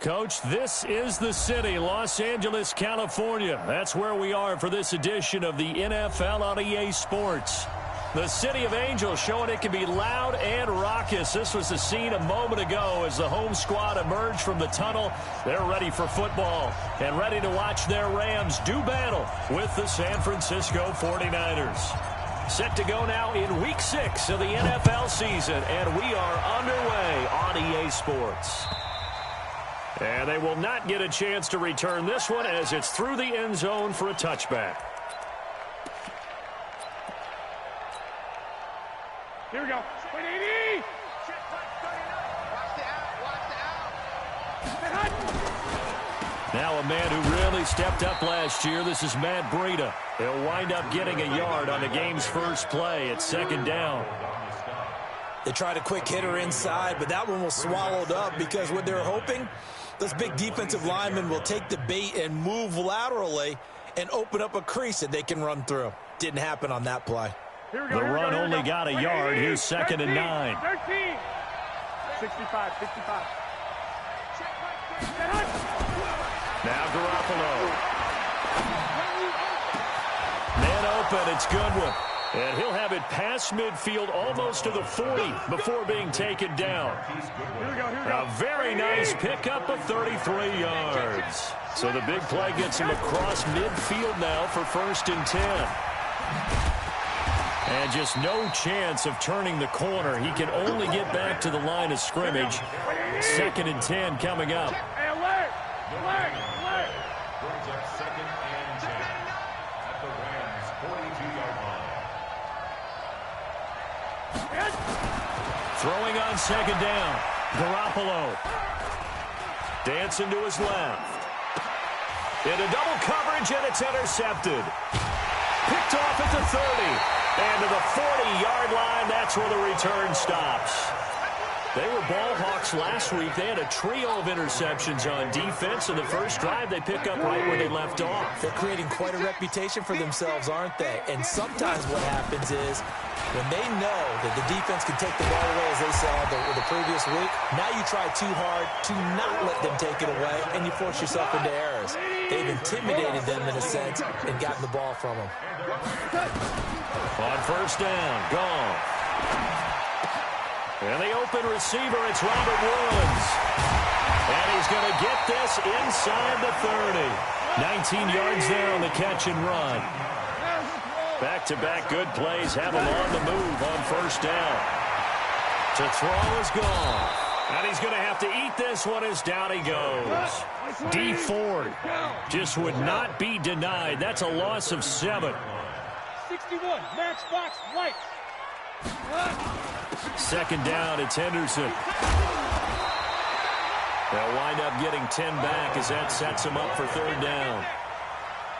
Coach, this is the city, Los Angeles, California. That's where we are for this edition of the NFL on EA Sports. The City of Angels showing it can be loud and raucous. This was the scene a moment ago as the home squad emerged from the tunnel. They're ready for football and ready to watch their Rams do battle with the San Francisco 49ers. Set to go now in Week 6 of the NFL season, and we are underway on EA Sports. And they will not get a chance to return this one as it's through the end zone for a touchback. Here we go. 180. Now a man who really stepped up last year. This is Matt Breida. He'll wind up getting a yard on the game's first play at second down. They tried a quick hitter inside, but that one was swallowed up because what they're hoping, this big defensive lineman will take the bait and move laterally and open up a crease that they can run through. Didn't happen on that play. The run only got a yard. Here's 2nd and 9. 13. 65, 65. Now Garoppolo. Man open. It's Goodwin. And he'll have it past midfield almost to the 40 before being taken down. A very nice pickup of 33 yards. So the big play gets him across midfield now for 1st and 10. And just no chance of turning the corner. He can only get back to the line of scrimmage. 2nd and 10 coming up. Alert! Alert! Alert! Brings up 2nd and 10 at the Rams' 42-yard line. Throwing on 2nd down. Garoppolo. Dancing to his left. Into double coverage, and it's intercepted. Picked off at the 30. And to the 40-yard line, that's where the return stops. They were ball hawks last week. They had a trio of interceptions on defense. In the first drive, they pick up right where they left off. They're creating quite a reputation for themselves, aren't they? And sometimes what happens is when they know that the defense can take the ball away, as they saw the previous week, now you try too hard to not let them take it away, and you force yourself into errors. They've intimidated them in a sense and gotten the ball from them. On 1st down, gone. And the open receiver, it's Robert Woods. And he's going to get this inside the 30. 19 yards there on the catch and run. Back-to-back good plays have him on the move on 1st down. To throw is gone. And he's going to have to eat this one as down he goes. D Ford just would not be denied. That's a loss of 7. 61, matchbox, right. 2nd down, it's Henderson. They'll wind up getting 10 back as that sets him up for 3rd down.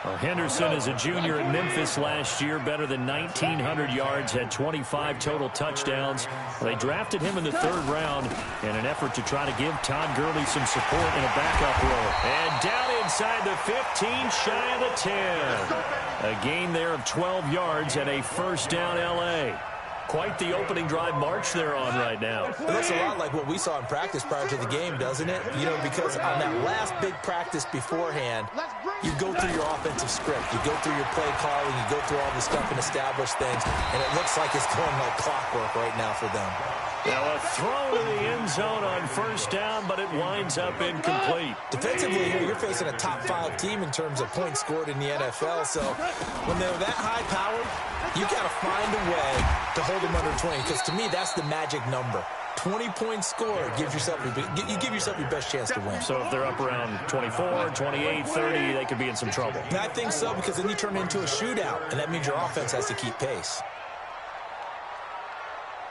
Well, Henderson is a junior at Memphis last year, better than 1,900 yards, had 25 total touchdowns. They drafted him in the 3rd round in an effort to try to give Todd Gurley some support in a backup role. And down inside the 15, shy of the 10. A gain there of 12 yards and a 1st down L.A. Quite the opening drive march they're on right now. It looks a lot like what we saw in practice prior to the game, doesn't it? You know, because on that last big practice beforehand, you go through your offensive script. You go through your play calling. You go through all the stuff and establish things. And it looks like it's going like clockwork right now for them. Now a throw to the end zone on 1st down, but it winds up incomplete. Defensively here, you're facing a top 5 team in terms of points scored in the NFL. So when they're that high-powered, you got to find a way to hold them under 20. Because to me, that's the magic number. 20 points scored gives yourself you give yourself your best chance to win. So if they're up around 24, 28, 30, they could be in some trouble. And I think so, because then you turn it into a shootout, and that means your offense has to keep pace.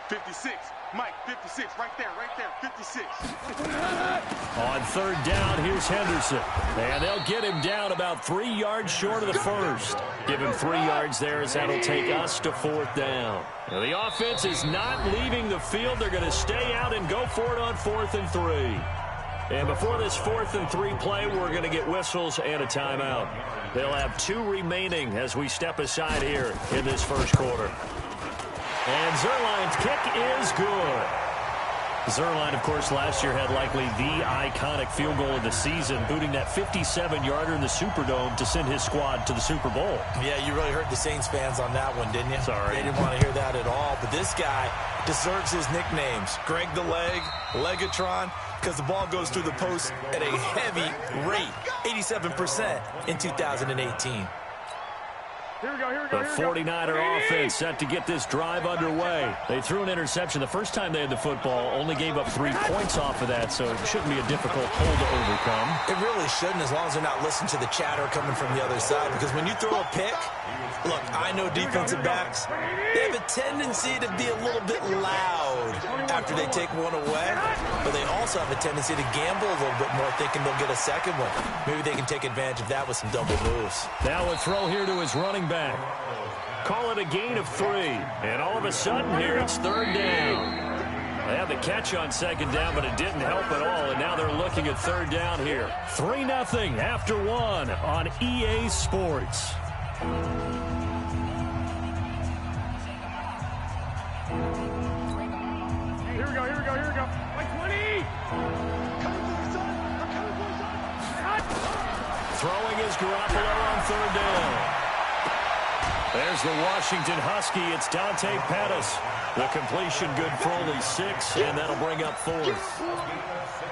56. Mike, 56, right there, 56. On 3rd down, here's Henderson. And they'll get him down about 3 yards short of the 1st. Give him 3 yards there as that'll take us to 4th down. Now, the offense is not leaving the field. They're going to stay out and go for it on 4th and 3. And before this 4th and 3 play, we're going to get whistles and a timeout. They'll have 2 remaining as we step aside here in this 1st quarter. And Zuerlein's kick is good. Zuerlein, of course, last year had likely the iconic field goal of the season, booting that 57-yarder in the Superdome to send his squad to the Super Bowl. Yeah, you really hurt the Saints fans on that one, didn't you? Sorry. They didn't want to hear that at all. But this guy deserves his nicknames. Greg the Leg, Legatron, because the ball goes through the post at a heavy rate, 87% in 2018. Here we go, here we The go, here we go. 49er offense set to get this drive underway. They threw an interception the first time they had the football, only gave up 3 points off of that, so it shouldn't be a difficult hole to overcome. It really shouldn't, as long as they're not listening to the chatter coming from the other side, because when you throw a pick, look, I know defensive backs, they have a tendency to be a little bit loud after they take one away, but they also have a tendency to gamble a little bit more, thinking they'll get a second one. Maybe they can take advantage of that with some double moves. Now a throw here to his running back. Call it a gain of 3. And all of a sudden here it's 3rd down. They had the catch on 2nd down, but it didn't help at all. And now they're looking at 3rd down here. 3-0 after 1 on EA Sports. Here we go, here we go, here we go. Like 20! Throwing is Garoppolo on 3rd down. There's the Washington Husky. It's Dante Pettis. The completion good for only 6, and that'll bring up 4th.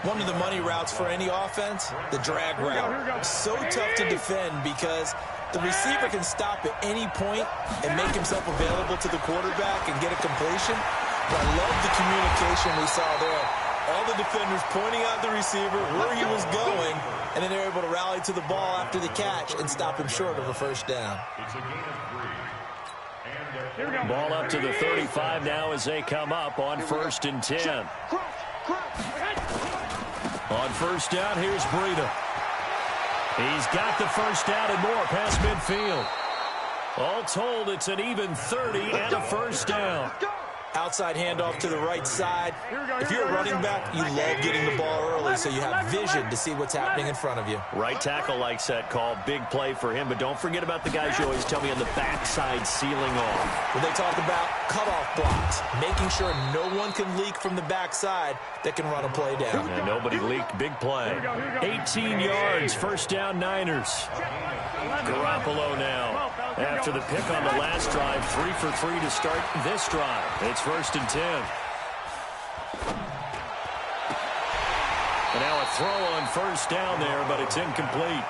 One of the money routes for any offense, the drag route. So tough to defend because the receiver can stop at any point and make himself available to the quarterback and get a completion. But I love the communication we saw there. All the defenders pointing out the receiver, where he was going, and then they're able to rally to the ball after the catch and stop him short of a 1st down. It's a gain of 3. Ball up to the 35 now as they come up on 1st and 10. On 1st down, here's Breida. He's got the 1st down and more past midfield. All told, it's an even 30 and a 1st down. Outside handoff to the right side. If you're a running back, you love getting the ball early so you have vision to see what's happening in front of you. Right tackle likes that call. Big play for him, but don't forget about the guys you always tell me on the backside sealing off. When they talk about cutoff blocks, making sure no one can leak from the backside that can run a play down. And nobody leaked. Big play. 18 yards, 1st down Niners. Garoppolo now. After the pick on the last drive, 3 for 3 to start this drive. It's 1st and 10. And now a throw on 1st down there, but it's incomplete.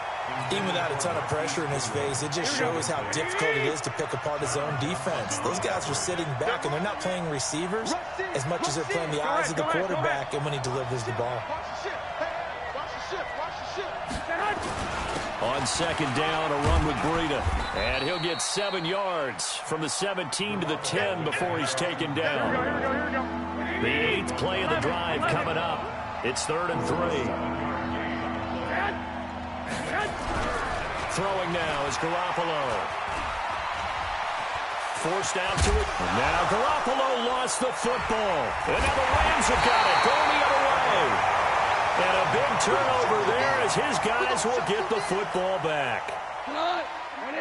Even without a ton of pressure in his face, it just shows how difficult it is to pick apart his own defense. Those guys are sitting back, and they're not playing receivers as much as they're playing the eyes of the quarterback and when he delivers the ball. On 2nd down, a run with Breida. And he'll get 7 yards from the 17 to the 10 before he's taken down. The 8th play of the drive coming up. It's 3rd and 3. Throwing now is Garoppolo. Forced out to it. And now Garoppolo lost the football. And now the Rams have got it. Going the other way. And a big turnover there as his guys will get the football back.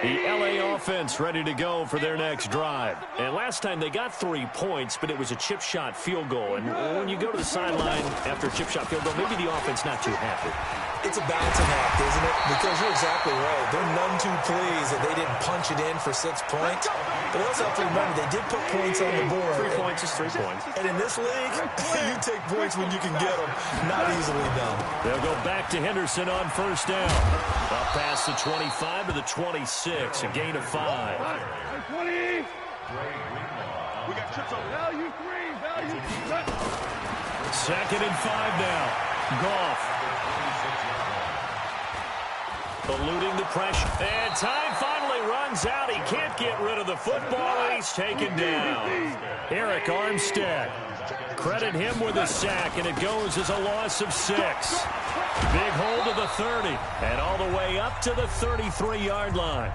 The LA offense ready to go for their next drive. And last time they got 3 points, but it was a chip shot field goal. And when you go to the sideline after a chip shot field goal, maybe the offense not too happy. It's a balancing act, isn't it? Because you're exactly right. They're none too pleased that they didn't punch it in for 6 points. But they also have to remember they did put points on the board. 3 points is 3 points. And in this league, you take points when you can get them. Not easily done. They'll go back to Henderson on 1st down. Up past the 25 to the 26. A gain of 5. 20! We got trips over. Value 3, value 3. 2nd and 5 now. Goff. Eluding the pressure. And time finally runs out. He can't get rid of the football, and he's taken down. Eric Armstead. Credit him with a sack, and it goes as a loss of 6. Big hold to the 30, and all the way up to the 33-yard line.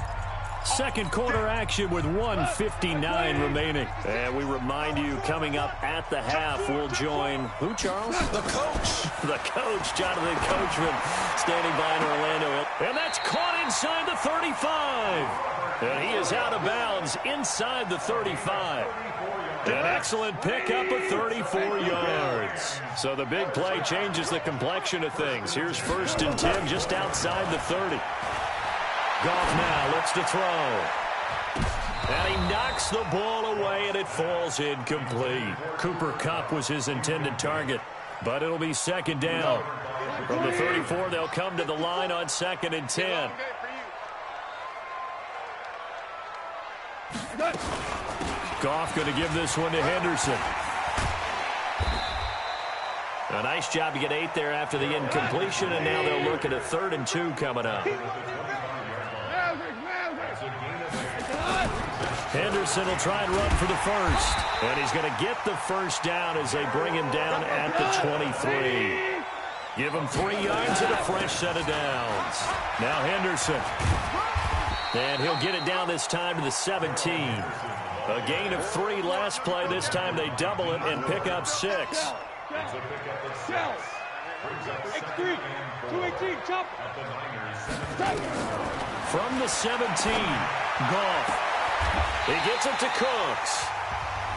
Second quarter action with 1:59 remaining. And we remind you, coming up at the half, we'll join who, Charles? The coach. The coach, Jonathan Coachman, standing by in Orlando. And that's caught inside the 35. And he is out of bounds inside the 35. An excellent pickup of 34 yards. So the big play changes the complexion of things. Here's 1st and 10 just outside the 30. Goff now looks to throw. And he knocks the ball away, and it falls incomplete. Cooper Kupp was his intended target, but it'll be 2nd down. From the 34, they'll come to the line on 2nd and 10. Goff going to give this one to Henderson. A nice job to get 8 there after the incompletion, and now they'll look at a 3rd and 2 coming up. Henderson will try and run for the 1st, and he's going to get the 1st down as they bring him down at the 23. Give him 3 yards and a fresh set of downs. Now Henderson. And he'll get it down this time to the 17. A gain of 3 last play. This time they double it and pick up 6. From the 17, Goff. He gets it to Cooks.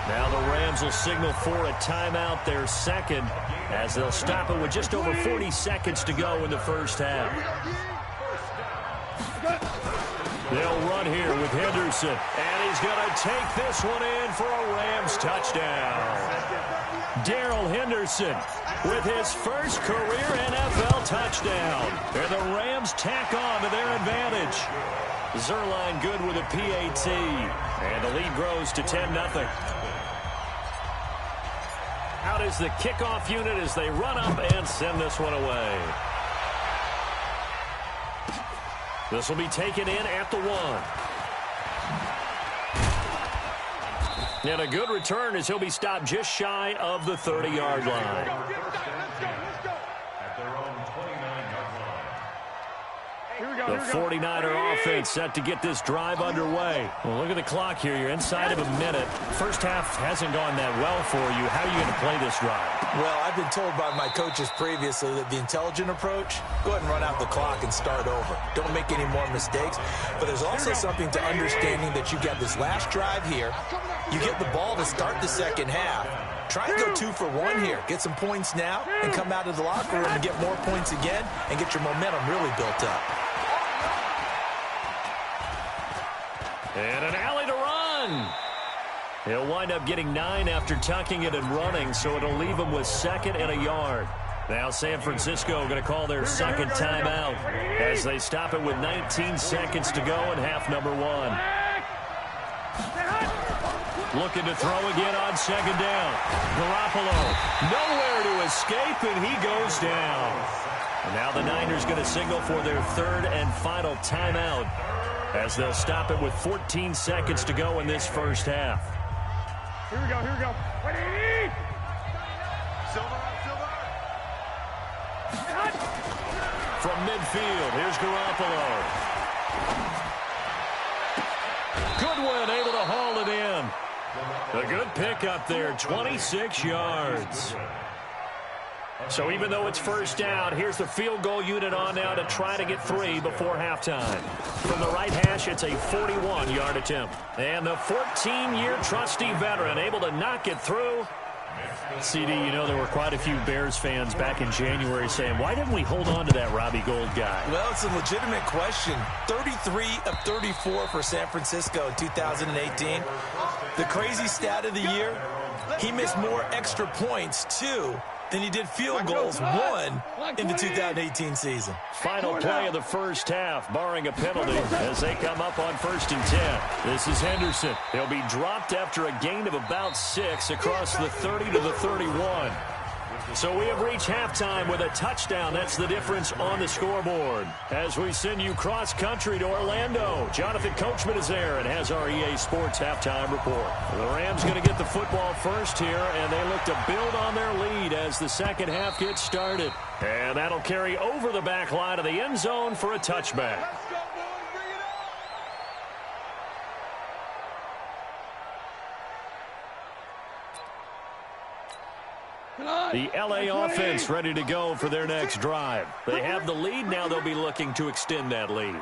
Now the Rams will signal for a timeout, their 2nd, as they'll stop it with just over 40 seconds to go in the 1st half. They'll run here with Henderson, and he's going to take this one in for a Rams touchdown. Darrell Henderson with his first career NFL touchdown, and the Rams tack on to their advantage. Zuerlein good with a PAT, and the lead grows to 10-0. Out is the kickoff unit as they run up and send this one away. This will be taken in at the 1. And a good return as he'll be stopped just shy of the 30-yard line. The 49er offense set to get this drive underway. Well, look at the clock here. You're inside of a minute. First half hasn't gone that well for you. How are you going to play this drive? Well, I've been told by my coaches previously that the intelligent approach, go ahead and run out the clock and start over. Don't make any more mistakes. But there's also something to understanding that you got this last drive here. You get the ball to start the 2nd half. Try and go 2 for 1 here. Get some points now and come out of the locker room and get more points again and get your momentum really built up. And an alley to run. He'll wind up getting 9 after tucking it and running, so it'll leave him with 2nd and a yard. Now San Francisco going to call their 2nd timeout as they stop it with 19 seconds to go in half number 1. Looking to throw again on 2nd down. Garoppolo nowhere to escape, and he goes down. And now the Niners going to signal for their 3rd and final timeout as they'll stop it with 14 seconds to go in this 1st half. Here we go, here we go. From midfield, here's Garoppolo. Goodwin able to haul it in. A good pickup there, 26 yards. So even though it's 1st down, here's the field goal unit on now to try to get 3 before halftime. From the right hash, it's a 41-yard attempt. And the 14-year trusty veteran able to knock it through. CD, you know there were quite a few Bears fans back in January saying, why didn't we hold on to that Robbie Gould guy? Well, it's a legitimate question. 33 of 34 for San Francisco in 2018. The crazy stat of the year, he missed more extra points, too, than he did field goals, 1 in the 2018 season. Final play of the 1st half, barring a penalty, as they come up on 1st and 10. This is Henderson. He'll be dropped after a gain of about 6 across the 30 to the 31. So we have reached halftime with a touchdown. That's the difference on the scoreboard. As we send you cross-country to Orlando, Jonathan Coachman is there and has our EA Sports halftime report. The Rams going to get the football first here, and they look to build on their lead as the 2nd half gets started. And that'll carry over the back line of the end zone for a touchback. The LA offense ready to go for their next drive. They have the lead. Now they'll be looking to extend that lead.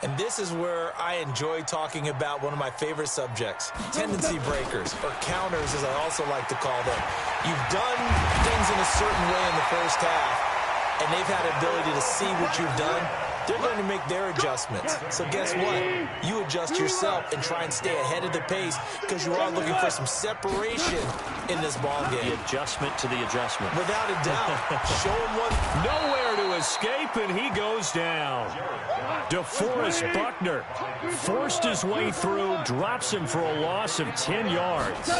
And this is where I enjoy talking about one of my favorite subjects, tendency breakers, or counters as I also like to call them. You've done things in a certain way in the first half, and they've had the ability to see what you've done. They're going to make their adjustments. So guess what? You adjust yourself and try and stay ahead of the pace because you are looking for some separation in this ball game. The adjustment to the adjustment. Without a doubt. Show him what. Nowhere to escape, and he goes down. DeForest Buckner forced his way through, drops him for a loss of 10 yards.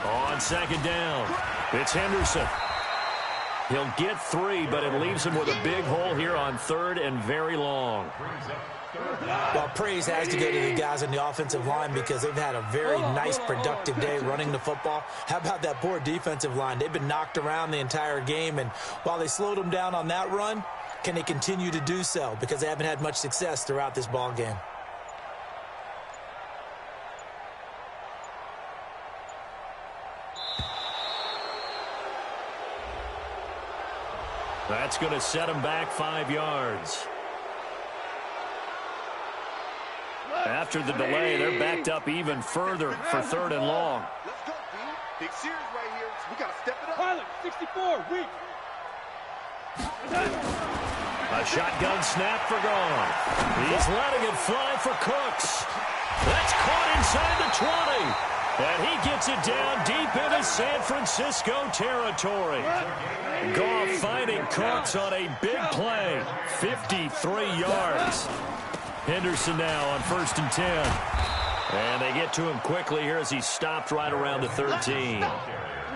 On second down, it's Henderson. He'll get 3, but it leaves him with a big hole here on 3rd and very long. Well, praise has to go to the guys on the offensive line because they've had a very nice, productive day running the football. How about that poor defensive line? They've been knocked around the entire game, and while they slowed them down on that run, can they continue to do so? Because they haven't had much success throughout this ball game. That's going to set him back 5 yards. After the delay, they're backed up even further for 3rd and long. Let's go, B. Big series right here. We got to step it up. Pilot, 64, weak. A shotgun snap for gone. He's letting it fly for Cooks. That's caught inside the 20. And he gets it down deep into San Francisco territory. Goff finding Cooks on a big play. 53 yards. Henderson now on 1st and 10. And they get to him quickly here as he stopped right around the 13.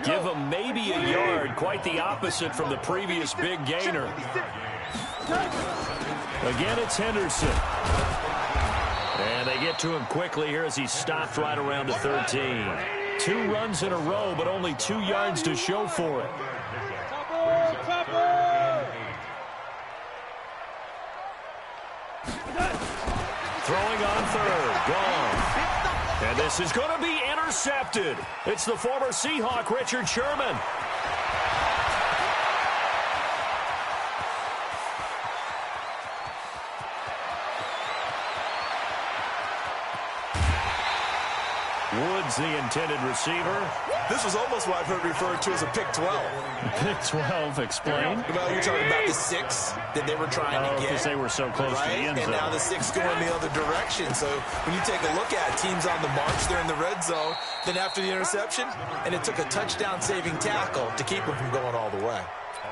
Give him maybe a yard. Quite the opposite from the previous big gainer. Again, it's Henderson. And they get to him quickly here as he stopped right around the 13. 2 runs in a row, but only 2 yards to show for it. Throwing on 3rd, gone. And this is going to be intercepted. It's the former Seahawk, Richard Sherman. Woods, the intended receiver. This was almost what I've heard referred to as a pick 12. Pick 12, explain. Well, you're talking about the 6 that they were trying to get. Because they were so close to the end zone. And now the 6 going the other direction. So when you take a look at teams on the march, they're in the red zone. Then after the interception, and it took a touchdown-saving tackle to keep them from going all the way.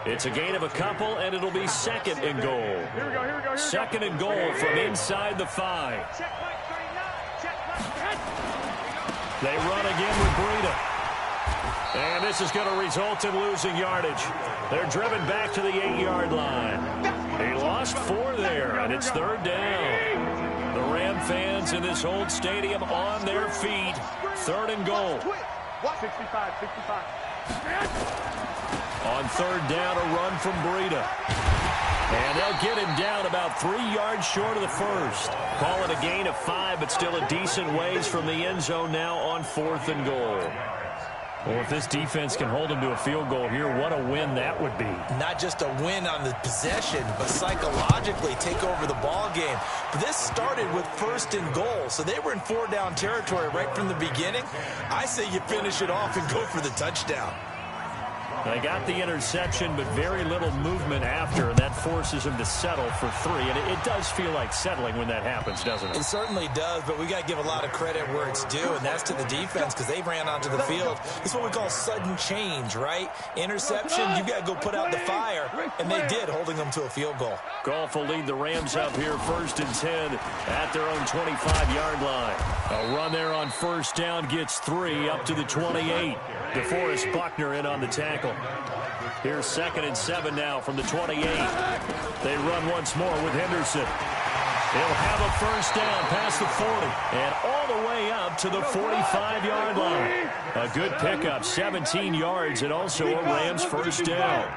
It's a gain of a couple, and it'll be 2nd and goal. Here we go, here we go. 2nd and goal from inside the 5. They run again with Breida. And this is going to result in losing yardage. They're driven back to the 8-yard line. He lost 4 there, and it's 3rd down. The Ram fans in this old stadium on their feet. 3rd and goal. 65. On 3rd down, a run from Breida. And they'll get him down about 3 yards short of the 1st. Call it a gain of 5, but still a decent ways from the end zone now on 4th and goal. Well, if this defense can hold him to a field goal here, what a win that would be. Not just a win on the possession, but psychologically take over the ball game. But this started with 1st and goal, so they were in 4-down territory right from the beginning. I say you finish it off and go for the touchdown. They got the interception, but very little movement after, and that forces them to settle for 3. And it does feel like settling when that happens, doesn't it? It certainly does, but we got to give a lot of credit where it's due, and that's to the defense because they ran onto the field. It's what we call sudden change, right? Interception, you got to go put out the fire, and they did, holding them to a field goal. Goff will lead the Rams up here 1st and 10 at their own 25-yard line. A run there on 1st down gets 3 up to the 28. DeForest Buckner in on the tackle. Here's 2nd and 7 now from the 28. They run once more with Henderson. He'll have a 1st down past the 40 and all the way up to the 45-yard line. A good pickup, 17 yards, and also a Rams 1st down.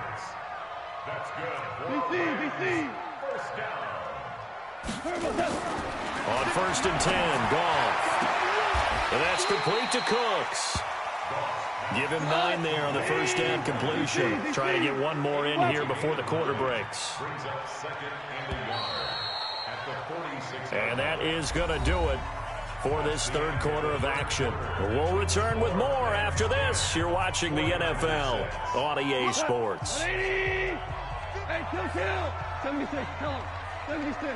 On 1st and 10, Goff. And that's complete to Cooks. Give him 9 there on the 1st down completion. Trying to get one more in here before the quarter breaks. And that is going to do it for this third quarter of action. We'll return with more after this. You're watching the NFL on EA Sports. Hey, kill. 76, kill him. 76.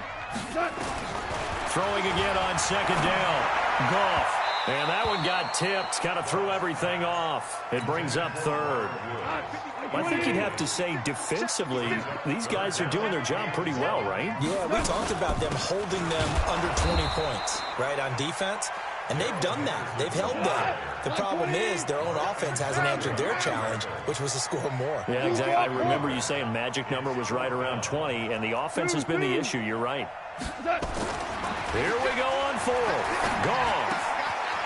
Throwing again on second down. Goff. And that one got tipped, kind of threw everything off. It brings up third. I think you'd have to say defensively, these guys are doing their job pretty well, right? Yeah, we talked about them holding them under 20 points, right, on defense. And they've done that. They've held them. The problem is their own offense hasn't answered their challenge, which was to score more. Yeah, exactly. I remember you saying magic number was right around 20, and the offense has been the issue. You're right. Here we go on fourth. Goff.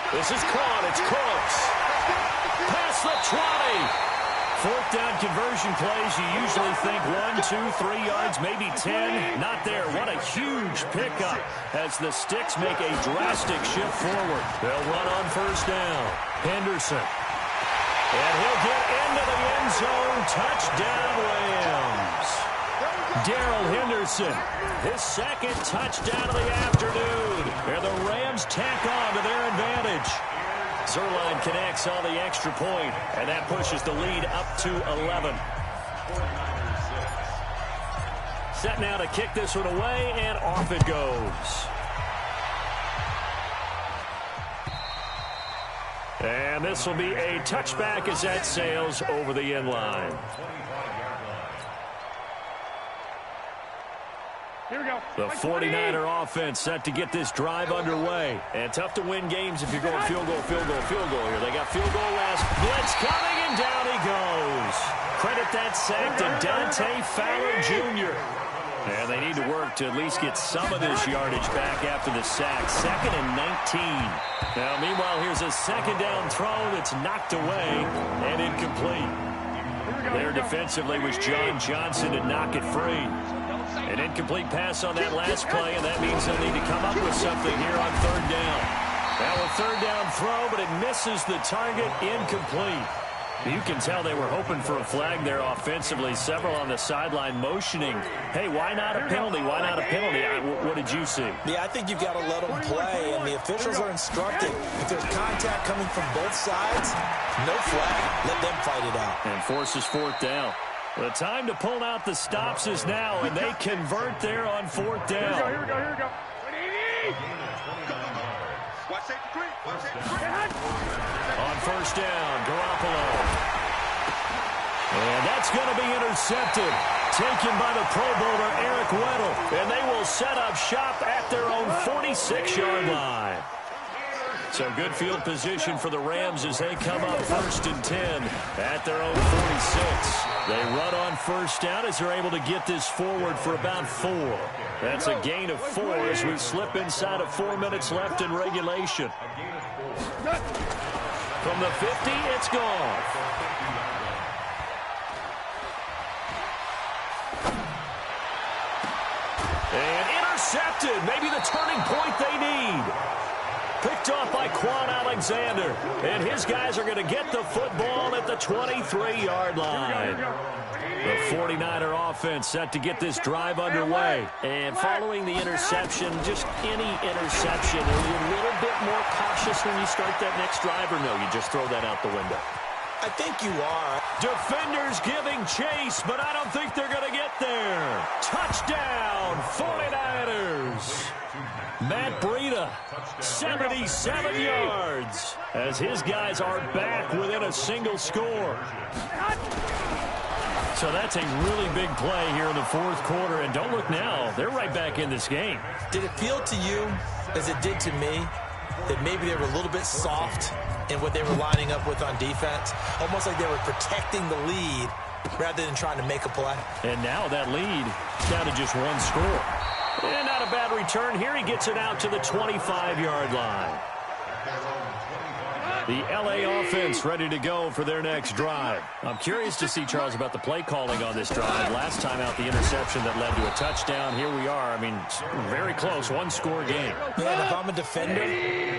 This is caught. It's close. Past the 20. Fourth down conversion plays, you usually think 1, 2, 3 yards, maybe 10. Not there. What a huge pickup as the Sticks make a drastic shift forward. They'll run on first down. Henderson. And he'll get into the end zone. Touchdown, Rams. Darrell Henderson, his second touchdown of the afternoon. And the Rams tack on to their advantage. Zuerlein connects on the extra point, and that pushes the lead up to 11. Set now to kick this one away, and off it goes. And this will be a touchback as that sails over the end line. Here we go. The 49er offense set to get this drive underway. And tough to win games if you're going field goal here. They got field goal last. Blitz coming, and down he goes. Credit that sack to Dante Fowler Jr. And they need to work to at least get some of this yardage back after the sack. 2nd and 19. Now, meanwhile, here's a second down throw that's knocked away and incomplete. There defensively was John Johnson to knock it free. An incomplete pass on that last play, and that means they'll need to come up with something here on third down. Now a third down throw, but it misses the target, incomplete. You can tell they were hoping for a flag there offensively. Several on the sideline motioning, hey, why not a penalty? Why not a penalty? What did you see? Yeah, I think you've got to let them play, and the officials are instructed. If there's contact coming from both sides, no flag. Let them fight it out. And forces fourth down. The time to pull out the stops is now, and they convert there on fourth down. Here we go. Watch safety three. On first down, Garoppolo. And that's going to be intercepted. Taken by the Pro Bowler, Eric Weddle. And they will set up shop at their own 46-yard line. So good field position for the Rams as they come up 1st and 10 at their own 46. They run on first down as they're able to get this forward for about 4. That's a gain of 4 as we slip inside of 4 minutes left in regulation. From the 50, it's gone. And intercepted. Maybe the turning point they need. Picked off by Quan Alexander. And his guys are going to get the football at the 23-yard line. The 49er offense set to get this drive underway. And following the interception, just any interception, are you a little bit more cautious when you start that next drive, or no, you just throw that out the window? I think you are. Defenders giving chase, but I don't think they're going to get there. Touchdown, 49ers. Matt Breida, 77 yards, as his guys are back within a single score. So that's a really big play here in the fourth quarter, and don't look now, they're right back in this game. Did it feel to you, as it did to me, that maybe they were a little bit soft in what they were lining up with on defense? Almost like they were protecting the lead rather than trying to make a play. And now that lead is down to just 1 score. And not a bad return here. He gets it out to the 25-yard line. The L.A. offense ready to go for their next drive. I'm curious to see, Charles, about the play calling on this drive. Last time out, the interception that led to a touchdown. Here we are. I mean, very close, one-score game. Man, if I'm a defender,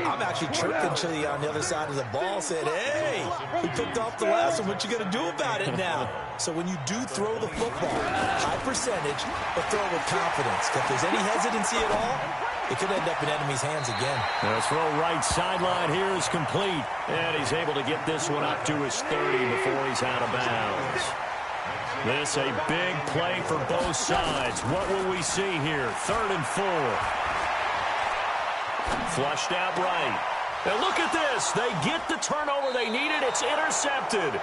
I'm actually chirping to you on the other side of the ball, saying, hey, we picked off the last one. What you going to do about it now? So when you do throw the football, high percentage, but throw it with confidence. If there's any hesitancy at all, it could end up in enemy's hands again. The throw right sideline here is complete. And he's able to get this one up to his 30 before he's out of bounds. This a big play for both sides. What will we see here? 3rd and 4. Flushed out right. And look at this. They get the turnover they needed. It's intercepted.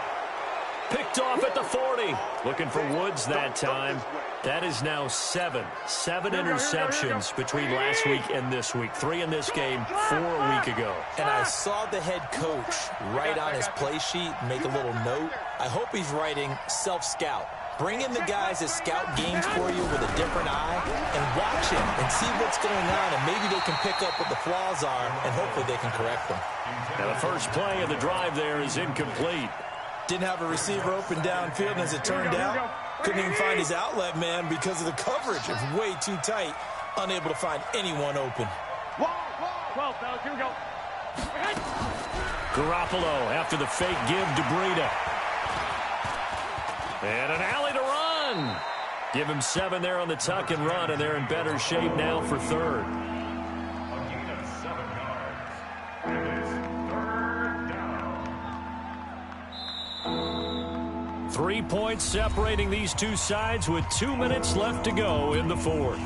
Picked off at the 40. Looking for Woods that time. That is now 7 interceptions between last week and this week. 3 in this game, 4 a week ago. And I saw the head coach write on his play sheet, make a little note. I hope he's writing self-scout. Bring in the guys that scout games for you with a different eye and watch him and see what's going on, and maybe they can pick up what the flaws are, and hopefully they can correct them. Now the first play of the drive there is incomplete. Didn't have a receiver open downfield, and as it turned out, couldn't even find his outlet man because of the coverage. It was way too tight, unable to find anyone open. 12, fellas, here we go. Garoppolo after the fake give to Breida. And an alley to run. Give him 7 there on the tuck and run, and they're in better shape now for 3rd. A gain of 7 yards. It is 3rd down. 3 points separating these two sides with 2 minutes left to go in the 4th.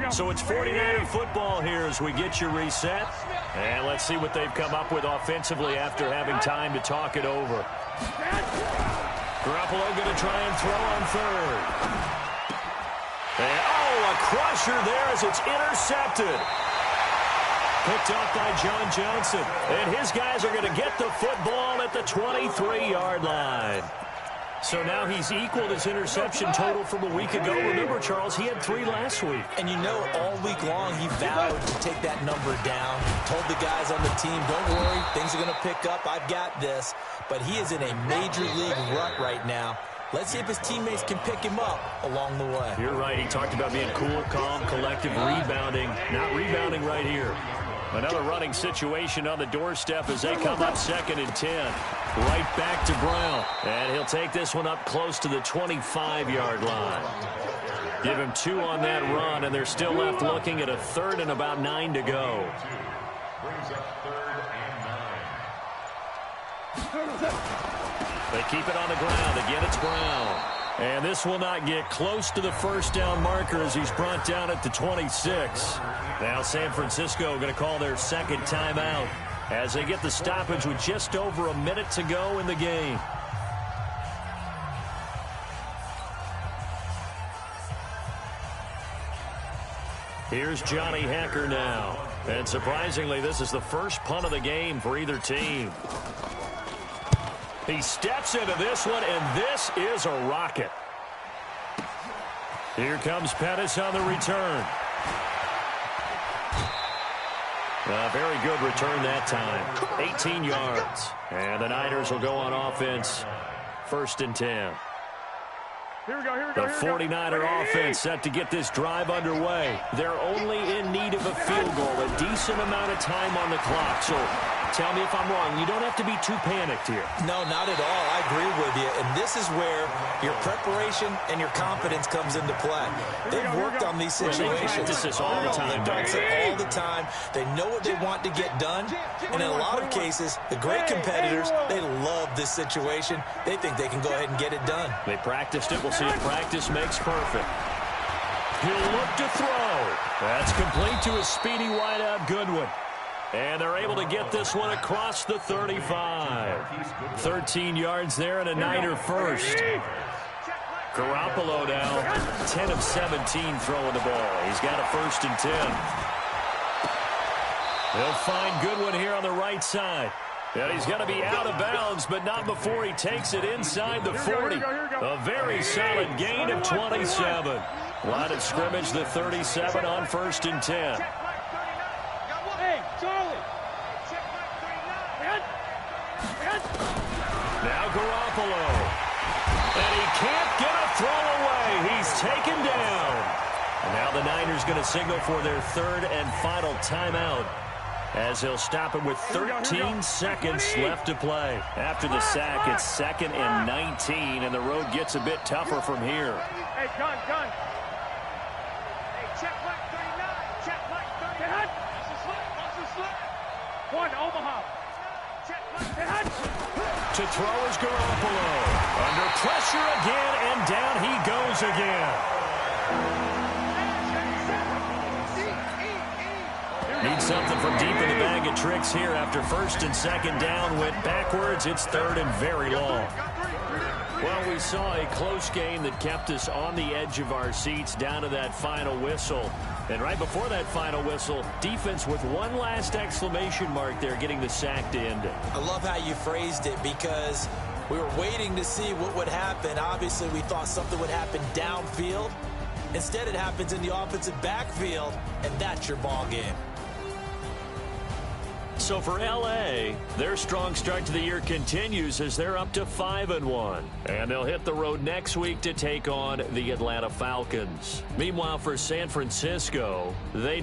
So it's 49er football here as we get you reset. And let's see what they've come up with offensively after having time to talk it over. Garoppolo going to try and throw on 3rd. And, a crusher there as it's intercepted. Picked off by John Johnson. And his guys are going to get the football at the 23-yard line. So now he's equaled his interception total from a week ago. Remember, Charles, he had 3 last week. And you know, all week long he vowed to take that number down. Told the guys on the team, don't worry, things are going to pick up. I've got this. But he is in a major league rut right now. Let's see if his teammates can pick him up along the way. You're right. He talked about being cool, calm, collective, rebounding. Not rebounding right here. Another running situation on the doorstep as they come up 2nd and 10. Right back to Brown. And he'll take this one up close to the 25-yard line. Give him 2 on that run, and they're still left looking at a 3rd and about 9 to go. Brings up 3rd and 9. They keep it on the ground. Again, it's Brown. And this will not get close to the first down marker as he's brought down at the 26. Now San Francisco going to call their 2nd timeout as they get the stoppage with just over a minute to go in the game. Here's Johnny Hekker now. And surprisingly, this is the first punt of the game for either team. He steps into this one, and this is a rocket. Here comes Pettis on the return. A very good return that time. 18 yards. And the Niners will go on offense. 1st and 10. Here we go, here we The go, here we go. 49er offense set to get this drive underway. They're only in need of a field goal, a decent amount of time on the clock. So tell me if I'm wrong. You don't have to be too panicked here. No, not at all. I agree with you. And this is where your preparation and your confidence comes into play. They've worked on these situations. They practice this all the time. They've done it all the time. They know what they want to get done. And in a lot of cases, the great competitors, they love this situation. They think they can go ahead and get it done. They practiced it. We'll see if practice makes perfect. He'll look to throw. That's complete to a speedy wideout Goodwin. And they're able to get this one across the 35. 13 yards there and a Niner first. Garoppolo now 10 of 17 throwing the ball. He's got a 1st and 10. They'll find Goodwin here on the right side. And he's going to be out of bounds, but not before he takes it inside the 40. A very solid gain of 27. Line of scrimmage, the 37 on 1st and 10. Garoppolo. And he can't get a throw away. He's taken down. And now the Niners going to signal for their third and final timeout, as he'll stop it with 13 seconds left to play. After the sack, it's 2nd and 19, and the road gets a bit tougher from here. Hey, gun. Hey, check like 39. Check like 39. That's a slip. One, Omaha. Check like 39. To throw is Garoppolo. Under pressure again, and down he goes again. Need something from deep in the bag of tricks here after 1st and 2nd down. Went backwards. It's 3rd and very long. Well, we saw a close game that kept us on the edge of our seats down to that final whistle. And right before that final whistle, defense with one last exclamation mark there, getting the sack to end it. I love how you phrased it, because we were waiting to see what would happen. Obviously, we thought something would happen downfield. Instead, it happens in the offensive backfield, and that's your ball game. So for L.A., their strong start to the year continues as they're up to 5-1. And they'll hit the road next week to take on the Atlanta Falcons. Meanwhile, for San Francisco, they